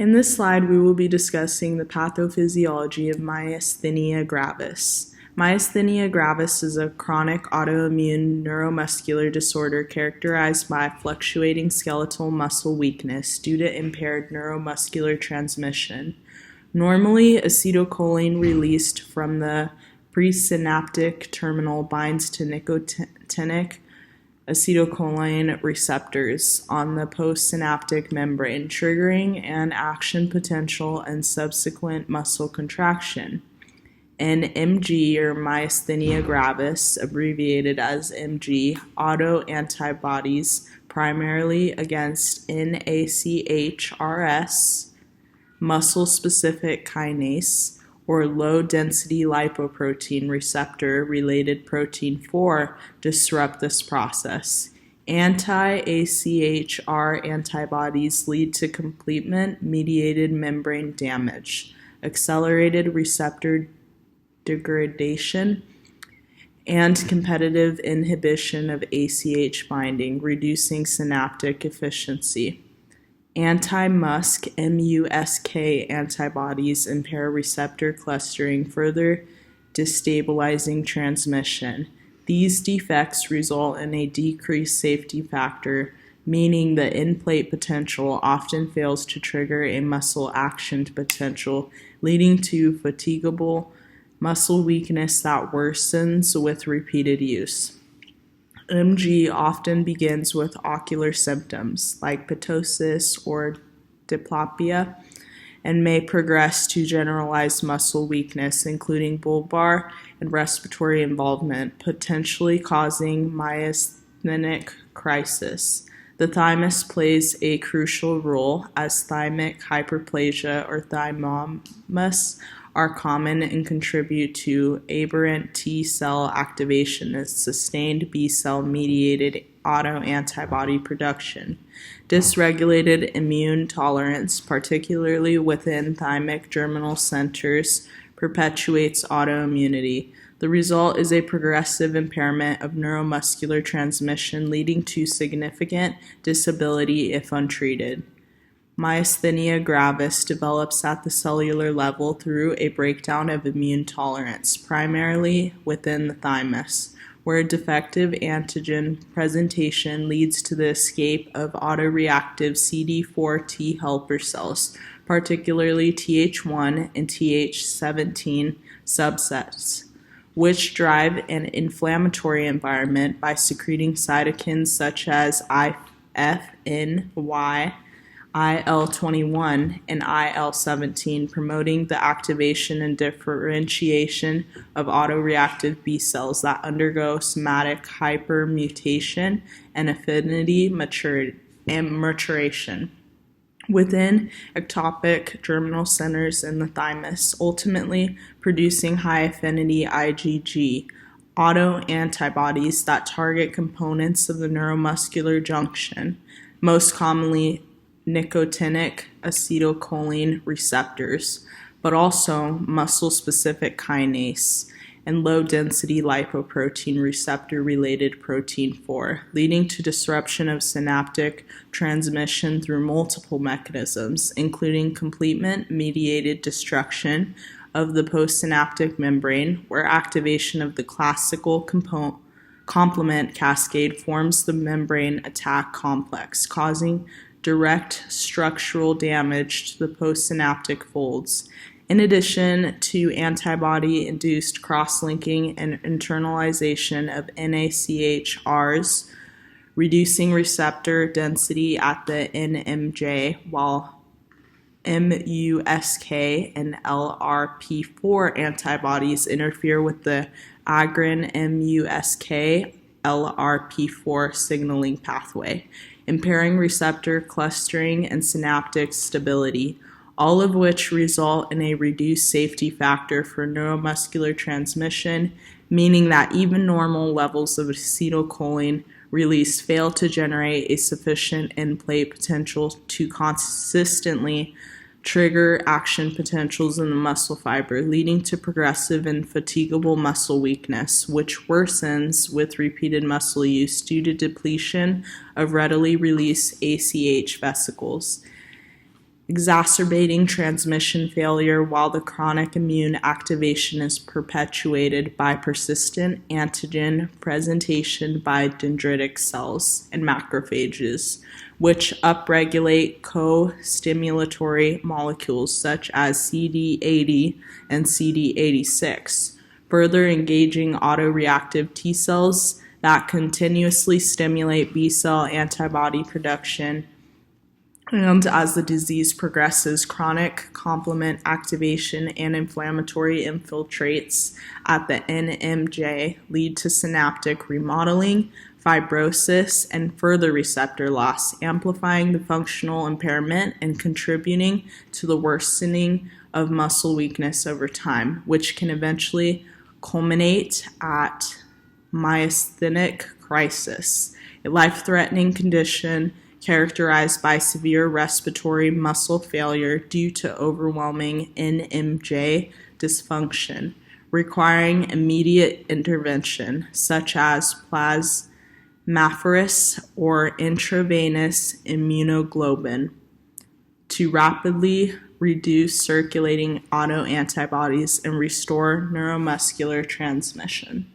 In this slide, we will be discussing the pathophysiology of myasthenia gravis. Myasthenia gravis is a chronic autoimmune neuromuscular disorder characterized by fluctuating skeletal muscle weakness due to impaired neuromuscular transmission. Normally, acetylcholine released from the presynaptic terminal binds to nicotinic acetylcholine receptors on the postsynaptic membrane, triggering an action potential and subsequent muscle contraction. In MG, or myasthenia gravis, abbreviated as MG, autoantibodies primarily against NACHRS, muscle-specific kinase, or low-density lipoprotein receptor-related protein 4 disrupt this process. Anti-AChR antibodies lead to complement-mediated membrane damage, accelerated receptor degradation, and competitive inhibition of ACH binding, reducing synaptic efficiency. Anti-MuSK antibodies impair receptor clustering, further destabilizing transmission. These defects result in a decreased safety factor, meaning the in-plate potential often fails to trigger a muscle action potential, leading to fatigable muscle weakness that worsens with repeated use. MG often begins with ocular symptoms like ptosis or diplopia and may progress to generalized muscle weakness, including bulbar and respiratory involvement, potentially causing myasthenic crisis. The thymus plays a crucial role, as thymic hyperplasia or thymomas are common and contribute to aberrant T cell activation and sustained B cell mediated autoantibody production. Dysregulated immune tolerance, particularly within thymic germinal centers, perpetuates autoimmunity. The result is a progressive impairment of neuromuscular transmission, leading to significant disability if untreated. Myasthenia gravis develops at the cellular level through a breakdown of immune tolerance, primarily within the thymus, where defective antigen presentation leads to the escape of autoreactive CD4 T helper cells, particularly Th1 and Th17 subsets, which drive an inflammatory environment by secreting cytokines such as IFNY, IL-21, and IL-17, promoting the activation and differentiation of autoreactive B cells that undergo somatic hypermutation and affinity maturation within ectopic germinal centers in the thymus, ultimately producing high-affinity IgG autoantibodies that target components of the neuromuscular junction, most commonly nicotinic acetylcholine receptors, but also muscle-specific kinase and low-density lipoprotein receptor-related protein 4, leading to disruption of synaptic transmission through multiple mechanisms, including complement-mediated destruction of the postsynaptic membrane, where activation of the classical complement cascade forms the membrane attack complex, causing direct structural damage to the postsynaptic folds. In addition to antibody-induced cross-linking and internalization of NACHRs, reducing receptor density at the NMJ, while MuSK and LRP4 antibodies interfere with the agrin MuSK LRP4 signaling pathway, impairing receptor clustering and synaptic stability, all of which result in a reduced safety factor for neuromuscular transmission, meaning that even normal levels of acetylcholine release fail to generate a sufficient in-plate potential to consistently trigger action potentials in the muscle fiber, leading to progressive and fatigable muscle weakness, which worsens with repeated muscle use due to depletion of readily released ACH vesicles. exacerbating transmission failure while the chronic immune activation is perpetuated by persistent antigen presentation by dendritic cells and macrophages, which upregulate co-stimulatory molecules such as CD80 and CD86, further engaging autoreactive T cells that continuously stimulate B cell antibody production. And as the disease progresses, chronic complement activation and inflammatory infiltrates at the NMJ lead to synaptic remodeling, fibrosis, and further receptor loss, amplifying the functional impairment and contributing to the worsening of muscle weakness over time, which can eventually culminate at myasthenic crisis, a life-threatening condition characterized by severe respiratory muscle failure due to overwhelming NMJ dysfunction, requiring immediate intervention, such as plasmapheresis or intravenous immunoglobulin, to rapidly reduce circulating autoantibodies and restore neuromuscular transmission.